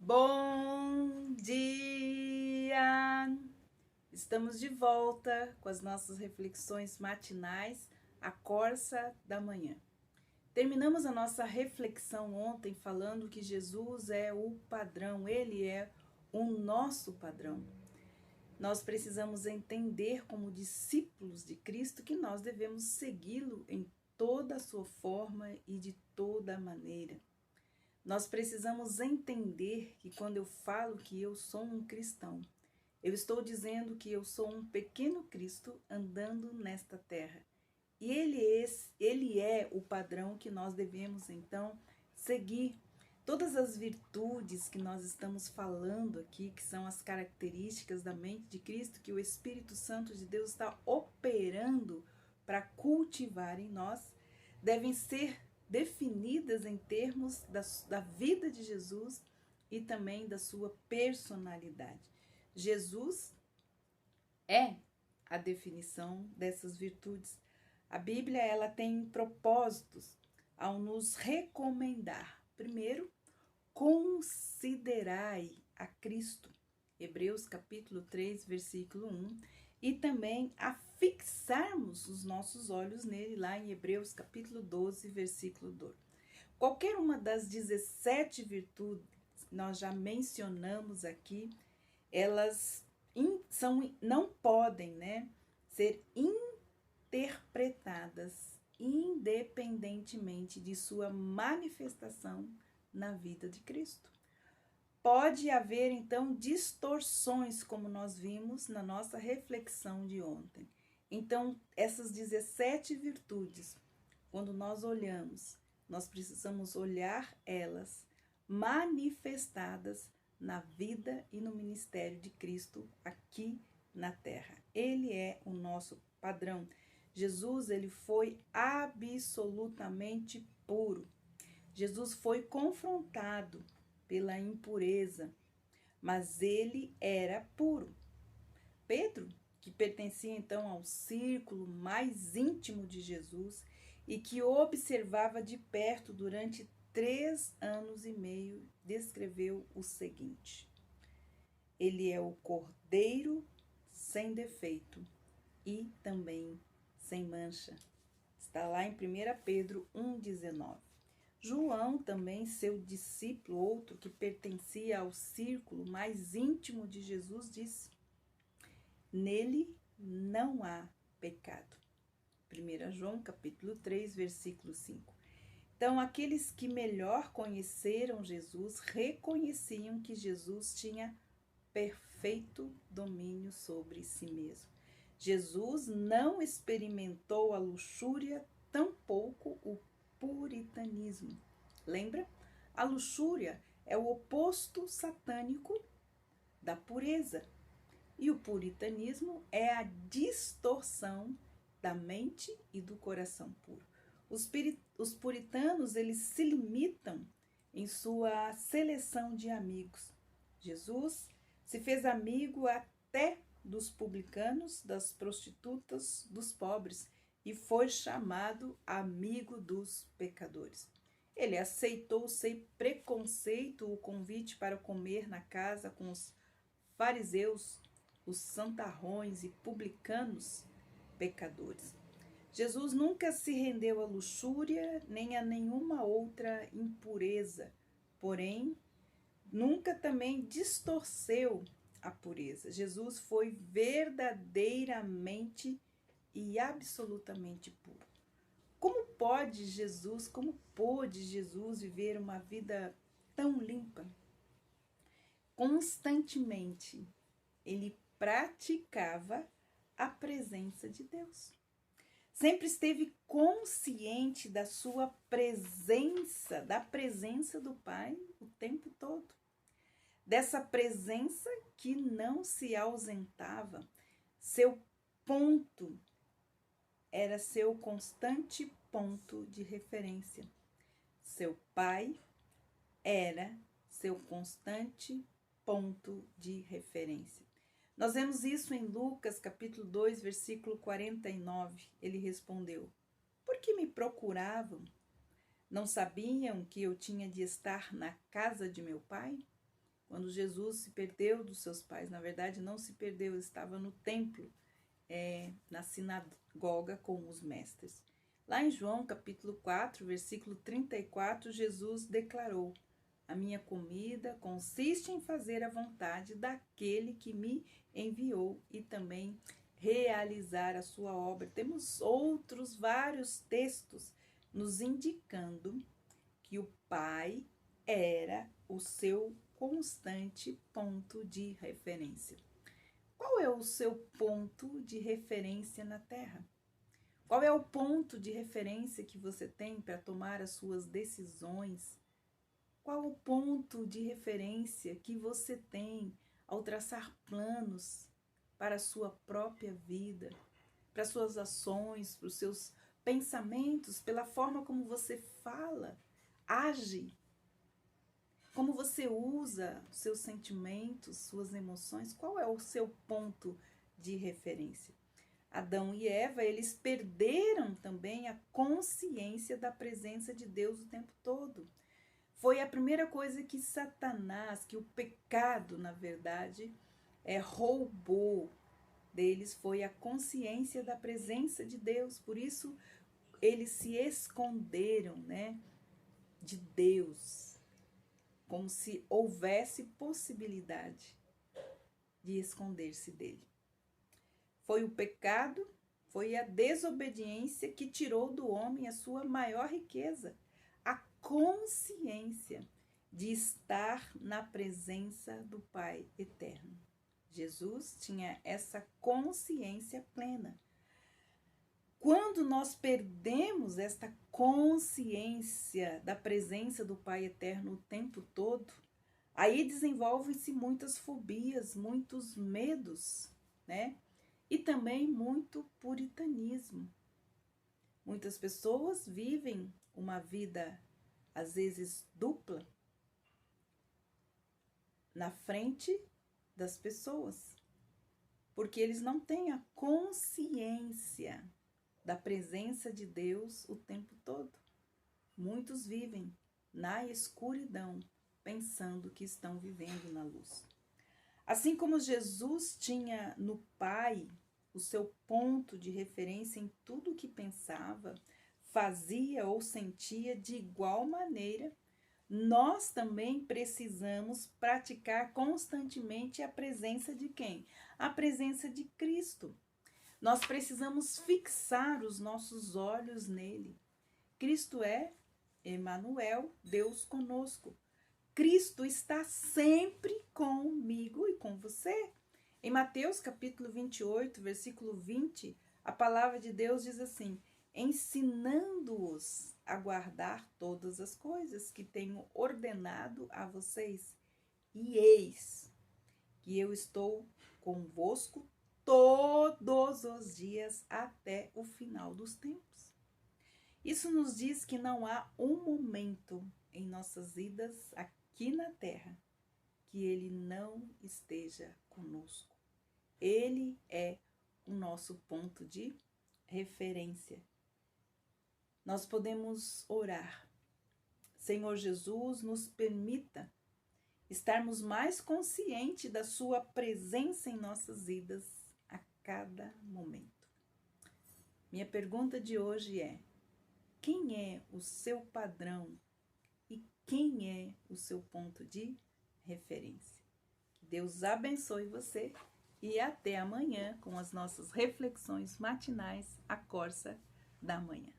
Bom dia! Estamos de volta com as nossas reflexões matinais, a Corsa da Manhã. Terminamos a nossa reflexão ontem falando que Jesus é o padrão, Ele é o nosso padrão. Nós precisamos entender como discípulos de Cristo que nós devemos segui-lo em toda a sua forma e de toda maneira. Nós precisamos entender que quando eu falo que eu sou um cristão, eu estou dizendo que eu sou um pequeno Cristo andando nesta terra. E ele é o padrão que nós devemos, então, seguir. Todas as virtudes que nós estamos falando aqui, que são as características da mente de Cristo, que o Espírito Santo de Deus está operando para cultivar em nós, devem ser definidas em termos da vida de Jesus e também da sua personalidade. Jesus é a definição dessas virtudes. A Bíblia ela tem propósitos ao nos recomendar. Primeiro, considerai a Cristo. Hebreus capítulo 3, versículo 1. E também a fixarmos os nossos olhos nele, lá em Hebreus capítulo 12, versículo 2. Qualquer uma das 17 virtudes que nós já mencionamos aqui, elas não podem, ser interpretadas independentemente de sua manifestação na vida de Cristo. Pode haver, então, distorções, como nós vimos na nossa reflexão de ontem. Então, essas 17 virtudes, quando nós olhamos, nós precisamos olhar elas manifestadas na vida e no ministério de Cristo aqui na terra. Ele é o nosso padrão. Jesus, ele foi absolutamente puro. Jesus foi confrontado pela impureza, mas ele era puro. Pedro, que pertencia então ao círculo mais íntimo de Jesus e que o observava de perto durante 3 anos e meio, descreveu o seguinte: ele é o Cordeiro sem defeito e também sem mancha. Está lá em 1 Pedro 1,19. João, também seu discípulo, outro que pertencia ao círculo mais íntimo de Jesus, disse: nele não há pecado. 1 João capítulo 3, versículo 5. Então, aqueles que melhor conheceram Jesus reconheciam que Jesus tinha perfeito domínio sobre si mesmo. Jesus não experimentou a luxúria, tampouco o puritanismo. Lembra? A luxúria é o oposto satânico da pureza. E o puritanismo é a distorção da mente e do coração puro. Os puritanos, eles se limitam em sua seleção de amigos. Jesus se fez amigo até dos publicanos, das prostitutas, dos pobres, e foi chamado amigo dos pecadores. Ele aceitou sem preconceito o convite para comer na casa com os fariseus, os santarrões e publicanos pecadores. Jesus nunca se rendeu à luxúria nem a nenhuma outra impureza, porém, nunca também distorceu a pureza. Jesus foi verdadeiramente e absolutamente puro. Como pôde Jesus viver uma vida tão limpa? Constantemente, ele praticava a presença de Deus. Sempre esteve consciente da sua presença, da presença do Pai o tempo todo. Dessa presença que não se ausentava. Seu ponto era seu constante ponto de referência. Seu Pai era seu constante ponto de referência. Nós vemos isso em Lucas, capítulo 2, versículo 49. Ele respondeu: por que me procuravam? Não sabiam que eu tinha de estar na casa de meu pai? quando Jesus se perdeu dos seus pais. Na verdade, não se perdeu, ele estava no templo, na sinagoga com os mestres. Lá em João, capítulo 4, versículo 34, Jesus declarou: a minha comida consiste em fazer a vontade daquele que me enviou e também realizar a sua obra. Temos outros vários textos nos indicando que o Pai era o seu constante ponto de referência. Qual é o seu ponto de referência na Terra? Qual é o ponto de referência que você tem para tomar as suas decisões? Qual o ponto de referência que você tem ao traçar planos para a sua própria vida, para as suas ações, para os seus pensamentos, pela forma como você fala, age, como você usa seus sentimentos, suas emoções? Qual é o seu ponto de referência? Adão e Eva, eles perderam também a consciência da presença de Deus o tempo todo. Foi a primeira coisa que Satanás, que o pecado, na verdade, roubou deles, foi a consciência da presença de Deus. Por isso, eles se esconderam, de Deus, como se houvesse possibilidade de esconder-se dele. Foi o pecado, foi a desobediência que tirou do homem a sua maior riqueza, a consciência de estar na presença do Pai eterno. Jesus tinha essa consciência plena. Quando nós perdemos esta consciência da presença do Pai eterno o tempo todo, aí desenvolvem-se muitas fobias, muitos medos, E também muito puritanismo. Muitas pessoas vivem uma vida, às vezes, dupla, na frente das pessoas, porque eles não têm a consciência da presença de Deus o tempo todo. Muitos vivem na escuridão, pensando que estão vivendo na luz. Assim como Jesus tinha no Pai o seu ponto de referência em tudo o que pensava, fazia ou sentia, de igual maneira, nós também precisamos praticar constantemente a presença de quem? A presença de Cristo. Nós precisamos fixar os nossos olhos nele. Cristo é Emanuel, Deus conosco. Cristo está sempre comigo e com você. Em Mateus capítulo 28, versículo 20, a palavra de Deus diz assim: ensinando-os a guardar todas as coisas que tenho ordenado a vocês. E eis que eu estou convosco todos os dias até o final dos tempos. Isso nos diz que não há um momento em nossas vidas aqui na terra que ele não esteja conosco. Ele é o nosso ponto de referência. Nós podemos orar: Senhor Jesus, nos permita estarmos mais conscientes da sua presença em nossas vidas a cada momento. Minha pergunta de hoje é: quem é o seu padrão e quem é o seu ponto de referência? Que Deus abençoe você e até amanhã com as nossas reflexões matinais, a Corsa da Manhã.